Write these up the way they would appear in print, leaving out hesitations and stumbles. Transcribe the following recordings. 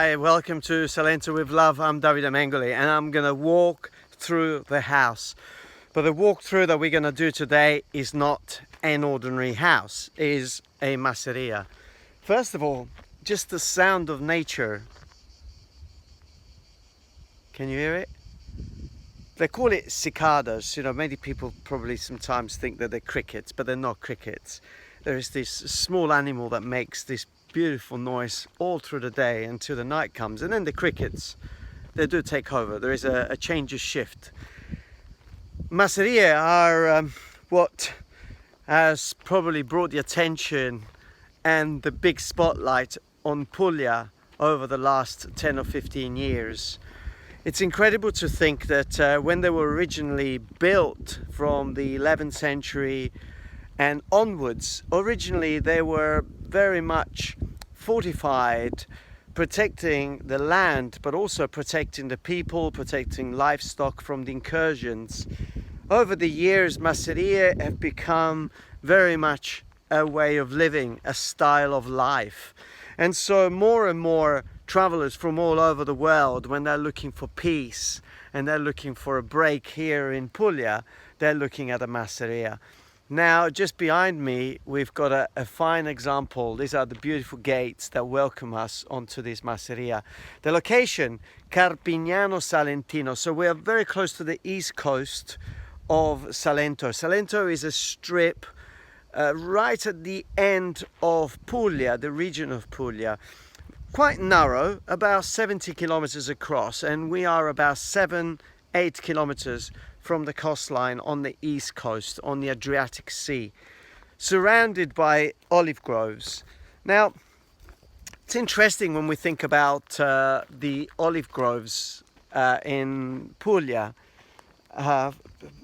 Hi, welcome to Salento with Love. I'm Davide Mengoli and I'm gonna walk through the house. But the walkthrough that we're gonna do today is not an ordinary house, it is a masseria. First of all, just the sound of nature. Can you hear it? They call it cicadas. You know, many people probably sometimes think that they're crickets, but they're not crickets. There is this small animal that makes this beautiful noise all through the day until the night comes, and then the crickets, they do take over. There is a change of shift. Masseria are what has probably brought the attention and the big spotlight on Puglia over the last 10 or 15 years. It's incredible to think that when they were originally built from the 11th century and onwards, originally they were very much fortified, protecting the land, but also protecting the people, protecting livestock from the incursions. Over the years, Masseria have become very much a way of living, a style of life. And so more and more travelers from all over the world, when they're looking for peace and they're looking for a break here in Puglia, they're looking at a Masseria. Now, just behind me, we've got a fine example. These are the beautiful gates that welcome us onto this Masseria. The location, Carpignano Salentino. So we are very close to the east coast of Salento. Salento is a strip right at the end of Puglia, the region of Puglia. Quite narrow, about 70 kilometers across, and we are about 7-8 kilometers from the coastline on the east coast, on the Adriatic Sea, surrounded by olive groves. Now, it's interesting when we think about the olive groves in Puglia.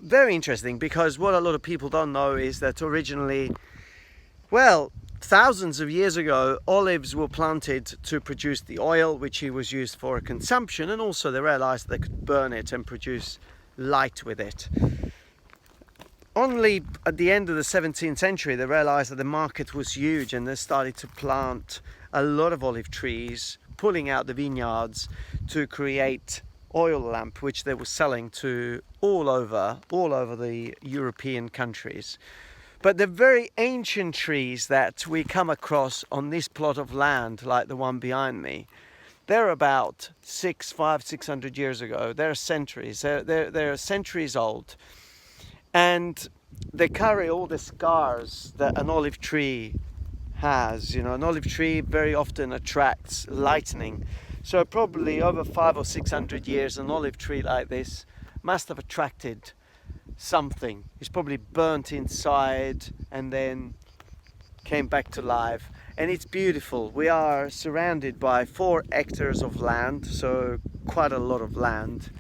Very interesting, because what a lot of people don't know is that originally, well, thousands of years ago, olives were planted to produce the oil which was used for consumption, and also they realized they could burn it and produce light with it. Only at the end of the 17th century they realized that the market was huge, and they started to plant a lot of olive trees, pulling out the vineyards to create oil lamp, which they were selling to all over the European countries. But the very ancient trees that we come across on this plot of land, like the one behind me, they're about 600 years ago. They're centuries. They're centuries old, and they carry all the scars that an olive tree has. You know, an olive tree very often attracts lightning. So probably over 500 or 600 years, an olive tree like this must have attracted something. It's probably burnt inside and then came back to life. And it's beautiful. We are surrounded by 4 hectares of land, so quite a lot of land.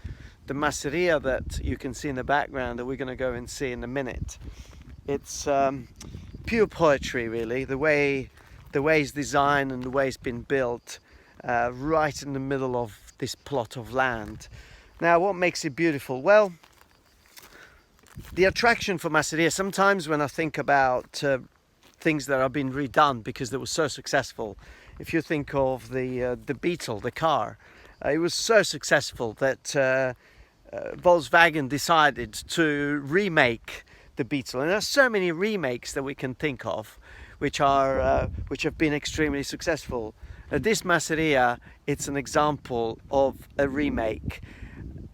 The Masseria that you can see in the background, that we're going to go and see in a minute, it's pure poetry, really. The way it's designed and the way it's been built, right in the middle of this plot of land. Now, what makes it beautiful? Well, the attraction for Masseria, sometimes when I think about things that have been redone because they were so successful, if you think of the Beetle, the car, it was so successful that Volkswagen decided to remake the Beetle. And there's so many remakes that we can think of which have been extremely successful. This Masseria, it's an example of a remake.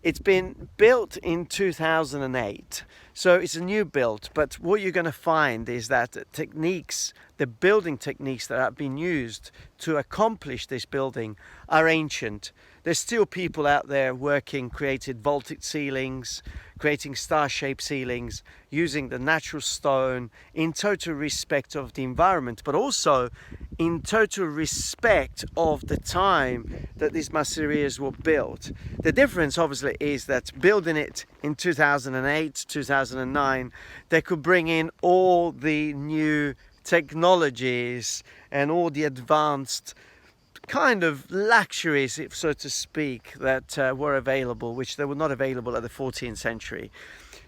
It's been built in 2008, so it's a new build, but what you're going to find is that the building techniques that have been used to accomplish this building are ancient. There's still people out there working, creating vaulted ceilings, creating star-shaped ceilings, using the natural stone in total respect of the environment, but also in total respect of the time that these Masserias were built. The difference obviously is that building it in 2008, 2009, they could bring in all the new technologies and all the advanced kind of luxuries, so to speak, that were available, which they were not available at the 14th century.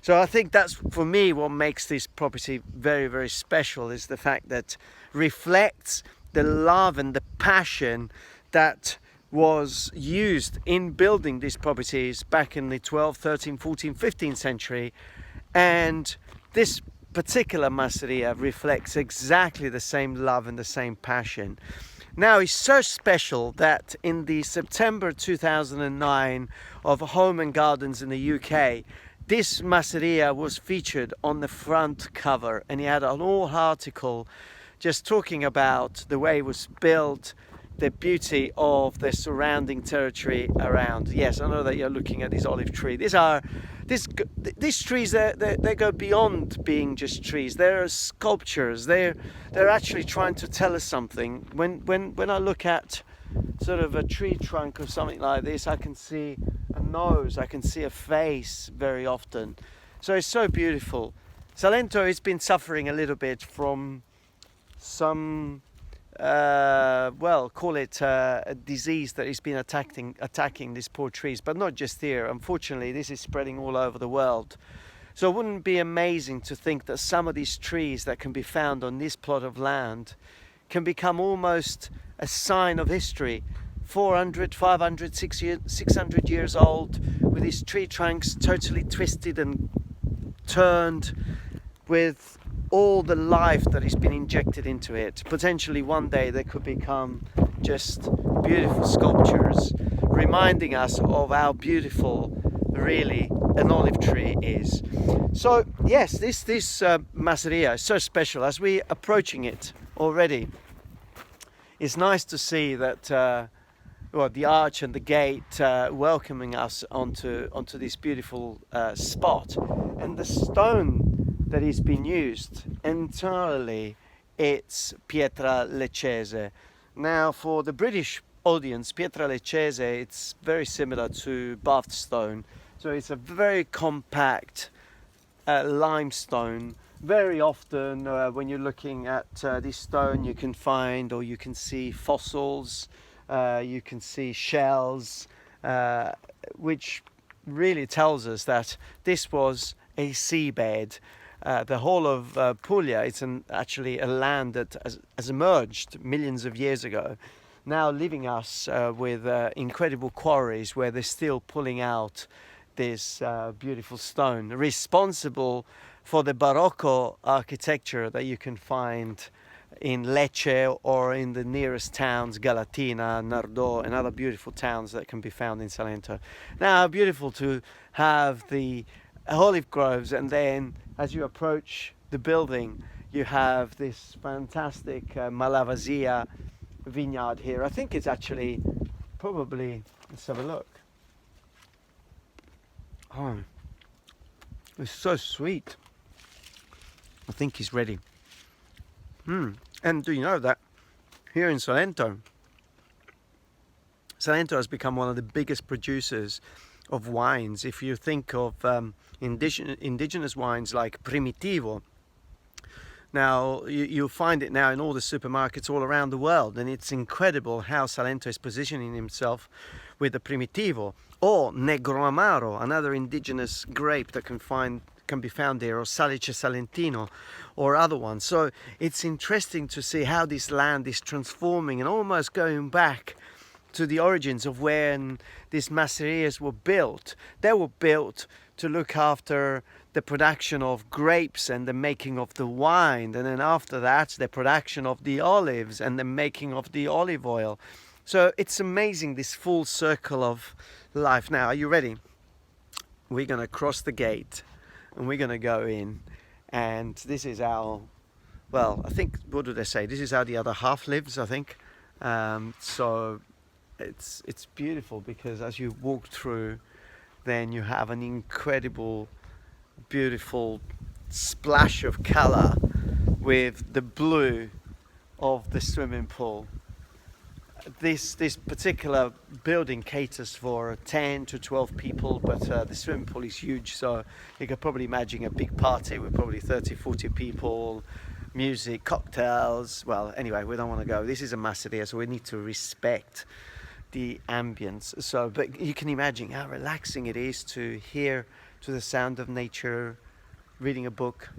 So I think that's, for me, what makes this property very, very special, is the fact that reflects the love and the passion that was used in building these properties back in the 12th, 13th, 14th, 15th century. And this particular Masseria reflects exactly the same love and the same passion. Now, it's so special that in the September 2009 of Home and Gardens in the UK, this Masseria was featured on the front cover, and he had an whole article just talking about the way it was built, the beauty of the surrounding territory around. Yes, I know that you're looking at this olive tree. These trees, they go beyond being just trees. They're sculptures. They're actually trying to tell us something. When I look at sort of a tree trunk or something like this, I can see a nose, I can see a face very often. So it's so beautiful. Salento has been suffering a little bit from some call it a disease that has been attacking these poor trees, but not just here. Unfortunately, this is spreading all over the world. So it wouldn't be amazing to think that some of these trees that can be found on this plot of land can become almost a sign of history. 400, 500, 600 years old, with these tree trunks totally twisted and turned, with all the life that has been injected into it. Potentially one day they could become just beautiful sculptures, reminding us of how beautiful really an olive tree is. So yes, this Masseria is so special. As we're approaching it already, it's nice to see that the arch and the gate welcoming us onto this beautiful spot, and the stone that has been used entirely, it's pietra leccese. Now, for the British audience, pietra leccese, it's very similar to Bath stone. So it's a very compact limestone. Very often when you're looking at this stone, you can find, or you can see fossils, you can see shells, which really tells us that this was a seabed. The whole of Puglia, it's actually a land that has emerged millions of years ago, now leaving us with incredible quarries where they're still pulling out this beautiful stone, responsible for the Barocco architecture that you can find in Lecce or in the nearest towns, Galatina, Nardò, and other beautiful towns that can be found in Salento. Now, beautiful to have the olive groves, and then as you approach the building, you have this fantastic Malvasia vineyard here. I think it's actually probably, let's have a look. Oh, it's so sweet. I think he's ready. And do you know that here in Salento, Salento has become one of the biggest producers of wines. If you think of indigenous wines like Primitivo, now you'll find it now in all the supermarkets all around the world, and it's incredible how Salento is positioning himself with the Primitivo, or Negro Amaro, another indigenous grape that can be found here, or Salice Salentino, or other ones. So it's interesting to see how this land is transforming and almost going back to the origins of when these Masserias were built. They were built to look after the production of grapes and the making of the wine, and then after that the production of the olives and the making of the olive oil. So it's amazing, this full circle of life. Now, are you ready? We're going to cross the gate and we're going to go in, and this is how, well, I think, what do they say, this is how the other half lives, I think. So it's beautiful, because as you walk through, then you have an incredible, beautiful splash of color with the blue of the swimming pool. This particular building caters for 10 to 12 people, but the swimming pool is huge, so you could probably imagine a big party with probably 30, 40 people, music, cocktails. Well, anyway, we don't want to go. This is a Masseria, so we need to respect the ambience. So, but you can imagine how relaxing it is to hear to the sound of nature, reading a book.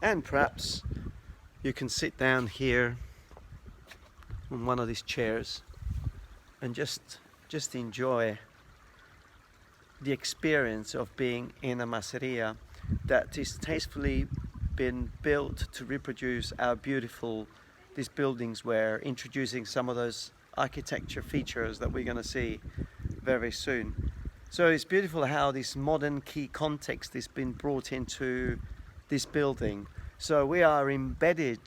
And perhaps You can sit down here on one of these chairs and just enjoy the experience of being in a masseria that is tastefully been built to reproduce how beautiful these buildings were, introducing some of those architecture features that we're going to see very soon. So it's beautiful how this modern key context has been brought into this building. So we are embedded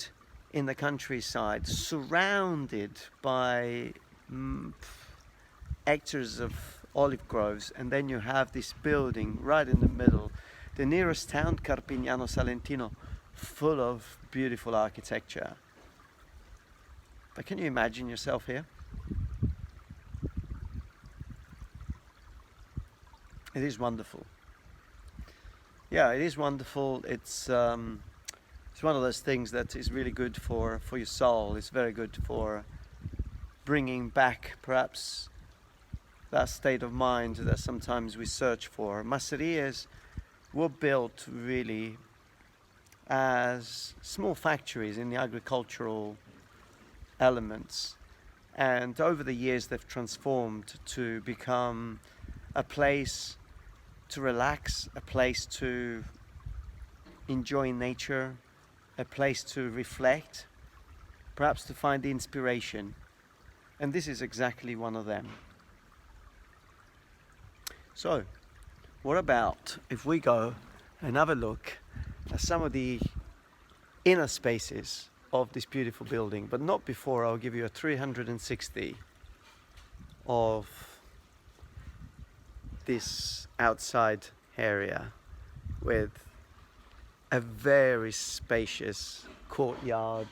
in the countryside, surrounded by hectares of olive groves, and then you have this building right in the middle, the nearest town, Carpignano Salentino, full of beautiful architecture. But can you imagine yourself here? It is wonderful. Yeah, it is wonderful. It's one of those things that is really good for your soul. It's very good for bringing back perhaps that state of mind that sometimes we search for. Masserias were built really as small factories in the agricultural elements, and over the years they've transformed to become a place to relax, a place to enjoy nature, a place to reflect, perhaps to find inspiration. And this is exactly one of them. So, what about if we go and have a look at some of the inner spaces of this beautiful building, but not before I'll give you a 360 of this outside area with a very spacious courtyard,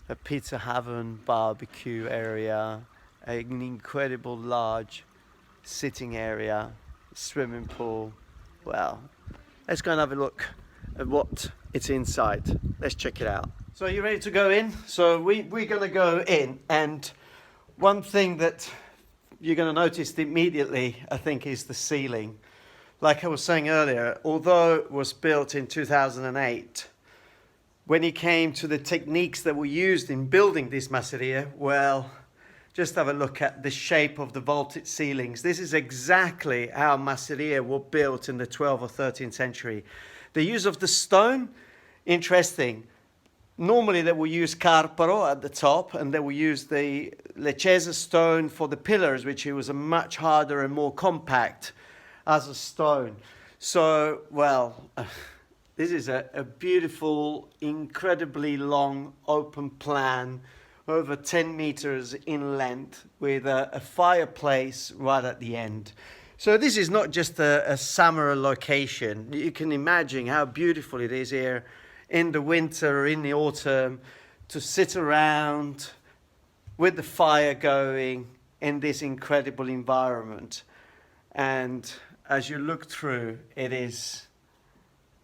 a pizza haven barbecue area, an incredible large sitting area, swimming pool. Well, let's go and have a look at what it's inside. Let's check it out. So are you ready to go in? So we're going to go in, and one thing that you're going to notice immediately, I think, is the ceiling. Like I was saying earlier, although it was built in 2008, when it came to the techniques that were used in building this masseria, well, just have a look at the shape of the vaulted ceilings. This is exactly how masseria were built in the 12th or 13th century. The use of the stone, interesting. Normally they will use carparo at the top, and they will use the leccese stone for the pillars, which was a much harder and more compact as a stone. So, well, this is a beautiful, incredibly long open plan, over 10 meters in length, with a fireplace right at the end. So this is not just a summer location. You can imagine how beautiful it is here in the winter or in the autumn to sit around with the fire going in this incredible environment. And as you look through, it is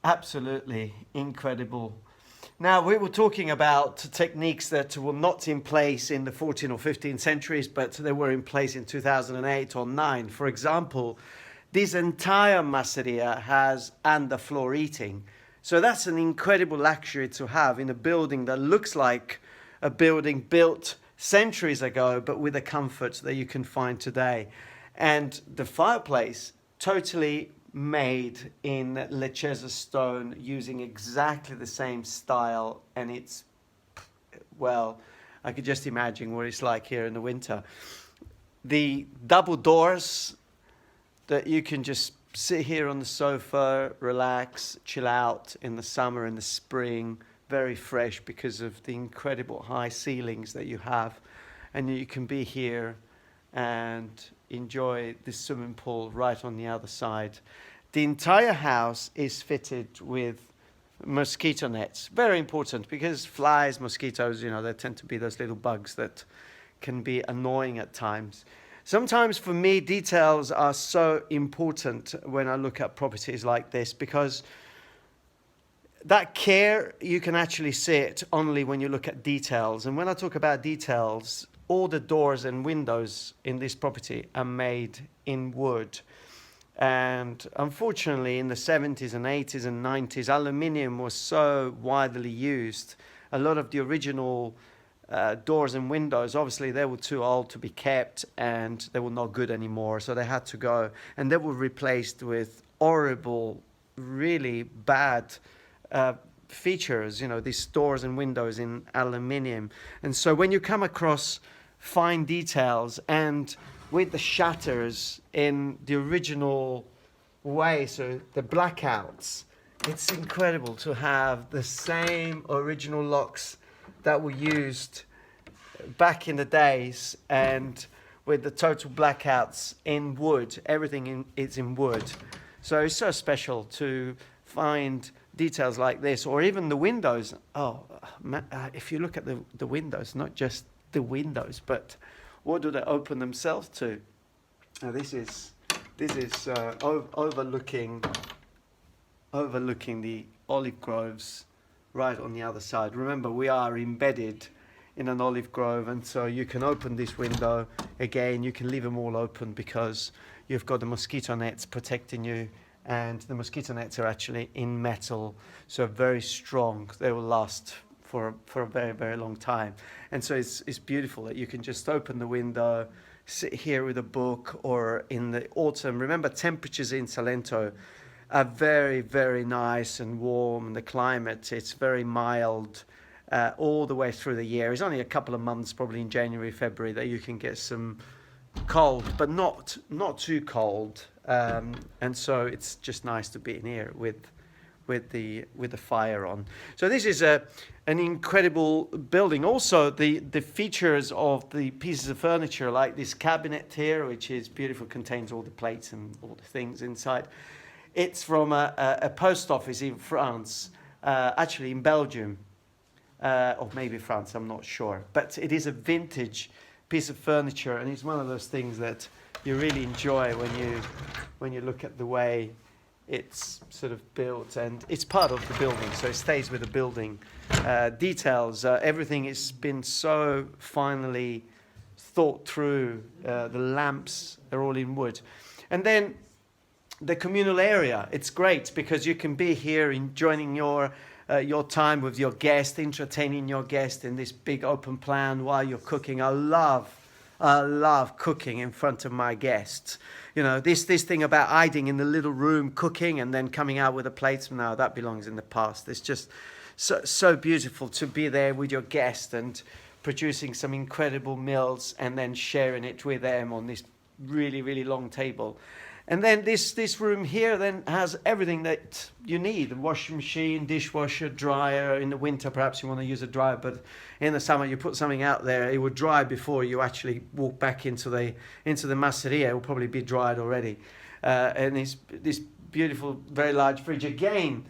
absolutely incredible. Now, we were talking about techniques that were not in place in the 14th or 15th centuries, but they were in place in 2008 or 9. For example, this entire masseria has underfloor heating. So that's an incredible luxury to have in a building that looks like a building built centuries ago, but with the comforts that you can find today. And the fireplace, totally made in leccese stone, using exactly the same style, and it's, well, I could just imagine what it's like here in the winter. The double doors that you can just sit here on the sofa, relax, chill out in the summer and the spring, very fresh because of the incredible high ceilings that you have, and you can be here and enjoy the swimming pool right on the other side. The entire house is fitted with mosquito nets. Very important, because flies, mosquitoes, you know, they tend to be those little bugs that can be annoying at times. Sometimes for me, details are so important when I look at properties like this, because that care, you can actually see it only when you look at details. And when I talk about details, all the doors and windows in this property are made in wood. And unfortunately, in the 70s and 80s and 90s, aluminium was so widely used. A lot of the original doors and windows, obviously, they were too old to be kept and they were not good anymore. So they had to go. And they were replaced with horrible, really bad features, you know, these doors and windows in aluminium. And so when you come across fine details and with the shutters in the original way, so the blackouts, it's incredible to have the same original locks that were used back in the days, and with the total blackouts in wood. Everything is in wood. So it's so special to find details like this, or even the windows. If you look at the windows, not just the windows, but what do they open themselves to? Now this is overlooking the olive groves right on the other side. Remember, we are embedded in an olive grove, and so you can open this window again. You can leave them all open because you've got the mosquito nets protecting you, and the mosquito nets are actually in metal, so very strong. They will last for a very, very long time. And so it's beautiful that you can just open the window, sit here with a book, or in the autumn. Remember, temperatures in Salento are very, very nice and warm. The climate, it's very mild all the way through the year. It's only a couple of months, probably in January, February, that you can get some cold, but not too cold. And so it's just nice to be in here with the fire on. So this is an incredible building. Also, the features of the pieces of furniture, like this cabinet here, which is beautiful, contains all the plates and all the things inside. It's from a post office in France, actually in Belgium, or maybe France, I'm not sure. But it is a vintage piece of furniture, and it's one of those things that you really enjoy when you look at the way it's sort of built, and it's part of the building, so it stays with the building. Details, everything has been so finely thought through. The lamps are all in wood. And then the communal area, it's great because you can be here enjoying your time with your guest, entertaining your guest in this big open plan while you're cooking. I love cooking in front of my guests. You know, this thing about hiding in the little room, cooking, and then coming out with a plate. No, that belongs in the past. It's just so beautiful to be there with your guest and producing some incredible meals and then sharing it with them on this really, really long table. And then this room here then has everything that you need: a washing machine, dishwasher, dryer. In the winter, perhaps you want to use a dryer, but in the summer, you put something out there, it would dry before you actually walk back into the Masseria. It will probably be dried already. And this beautiful, very large fridge. Again,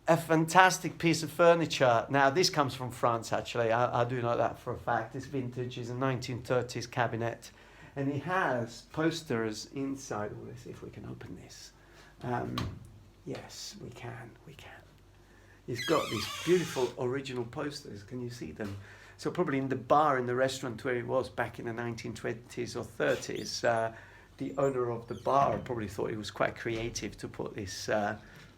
a fantastic piece of furniture. Now, this comes from France, actually. I do know that for a fact. It's vintage. It's a 1930s cabinet. And it has posters inside. Oh, let's see if we can open this. Yes, we can. It's got these beautiful original posters. Can you see them? So probably in the bar, in the restaurant where it was back in the 1920s or 30s, the owner of the bar probably thought it was quite creative to put these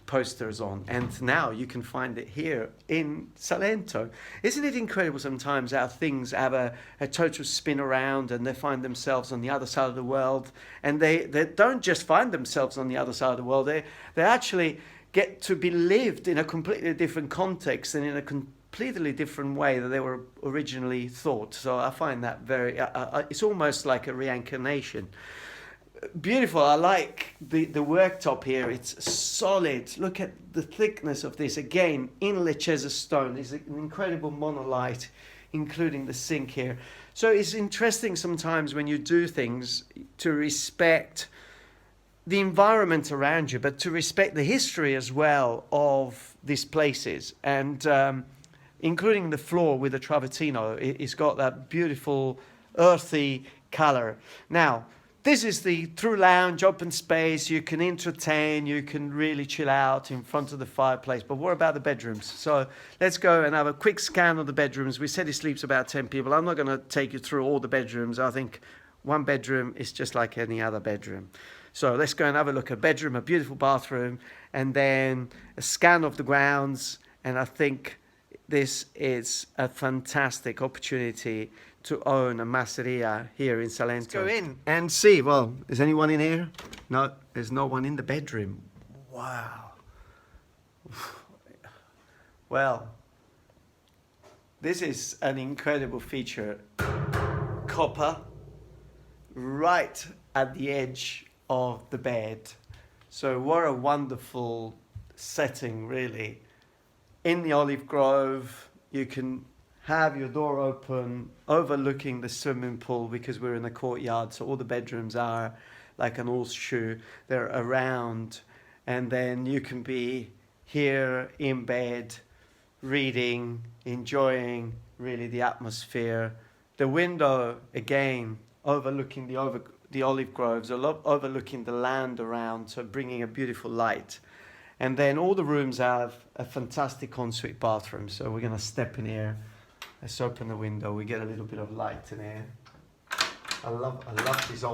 posters on. And now you can find it here in Salento. Isn't it incredible sometimes how things have a total spin around and they find themselves on the other side of the world? And they don't just find themselves on the other side of the world, they actually get to be lived in a completely different context and in a completely different way that they were originally thought. So I find that very, it's almost like a reincarnation. Beautiful. I like the worktop here. It's solid. Look at the thickness of this. Again, in Lecce stone. It's an incredible monolith, including the sink here. So it's interesting sometimes when you do things to respect the environment around you, but to respect the history as well of these places. And including the floor with the travertino, it's got that beautiful earthy color. Now, this is the through lounge, open space. You can entertain, you can really chill out in front of the fireplace. But what about the bedrooms? So let's go and have a quick scan of the bedrooms. We said it sleeps about 10 people. I'm not going to take you through all the bedrooms. I think one bedroom is just like any other bedroom. So let's go and have a look at a bedroom, a beautiful bathroom, and then a scan of the grounds. And I think this is a fantastic opportunity to own a masseria here in Salento. Let's go in and see. Well, is anyone in here? No, there's no one in the bedroom. Wow. Well, this is an incredible feature. Copper right at the edge of the bed. So what a wonderful setting, really. In the olive grove, you can have your door open, overlooking the swimming pool, because we're in the courtyard, so all the bedrooms are like an horseshoe. They're around, and then you can be here in bed, reading, enjoying really the atmosphere. The window, again, overlooking the olive groves, overlooking the land around, so bringing a beautiful light. And then all the rooms have a fantastic ensuite bathroom. So we're gonna step in here. Let's open the window. We get a little bit of light in here. I love these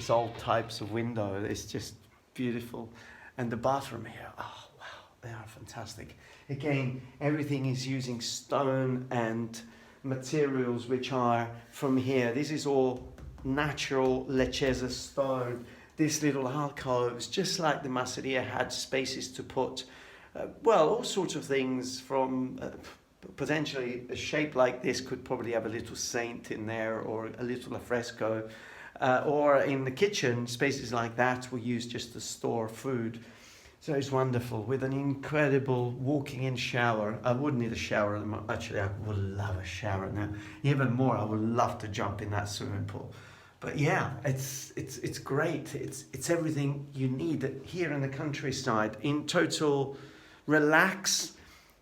old types of window. It's just beautiful. And the bathroom here, oh wow, they are fantastic. Again, everything is using stone and materials which are from here. This is all natural Lecce stone. These little alcoves, just like the Masseria had spaces to put, well, all sorts of things from potentially a shape like this could probably have a little saint in there, or a little fresco, or in the kitchen, spaces like that were used just to store food. So it's wonderful, with an incredible walking-in shower. I would need a shower. Actually, I would love a shower now. Even more, I would love to jump in that swimming pool. But yeah, it's great. It's everything you need here in the countryside, in total relax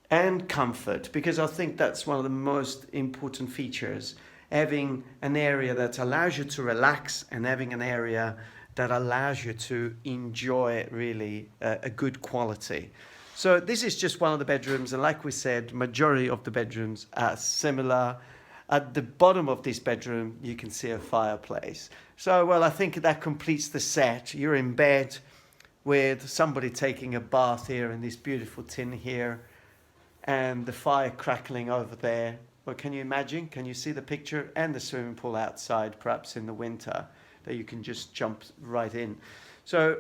and comfort, because I think that's one of the most important features, having an area that allows you to relax and having an area that allows you to enjoy really a good quality. So this is just one of the bedrooms, and like we said, majority of the bedrooms are similar. At the bottom of this bedroom, you can see a fireplace. So, well, I think that completes the set. You're in bed with somebody taking a bath here in this beautiful tin here, and the fire crackling over there. Well, can you imagine? Can you see the picture? And the swimming pool outside, perhaps in the winter, that you can just jump right in. So,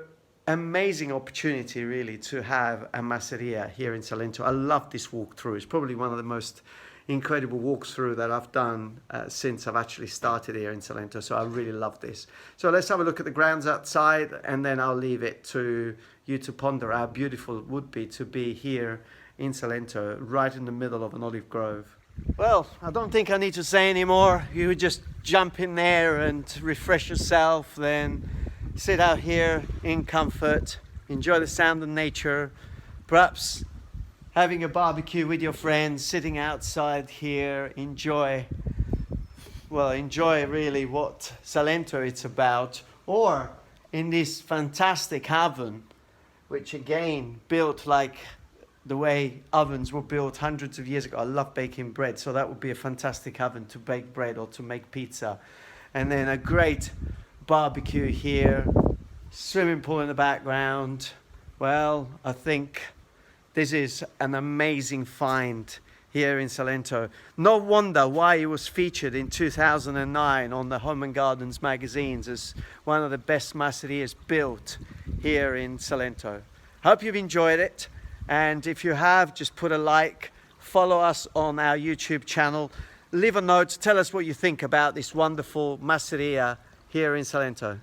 amazing opportunity, really, to have a masseria here in Salento. I love this walkthrough. It's probably one of the most incredible walkthrough that I've done since I've actually started here in Salento. So I really love this. So let's have a look at the grounds outside, and then I'll leave it to you to ponder how beautiful it would be to be here in Salento, right in the middle of an olive grove. Well, I don't think I need to say any more. You would just jump in there and refresh yourself, then sit out here in comfort, enjoy the sound of nature, perhaps having a barbecue with your friends, sitting outside here, enjoy really what Salento is about, or in this fantastic oven, which again, built like the way ovens were built hundreds of years ago. I love baking bread, so that would be a fantastic oven to bake bread or to make pizza. And then a great barbecue here, swimming pool in the background. Well, I think this is an amazing find here in Salento. No wonder why it was featured in 2009 on the Home and Gardens magazines as one of the best masserias built here in Salento. Hope you've enjoyed it. And if you have, just put a like, follow us on our YouTube channel, leave a note, tell us what you think about this wonderful masseria here in Salento.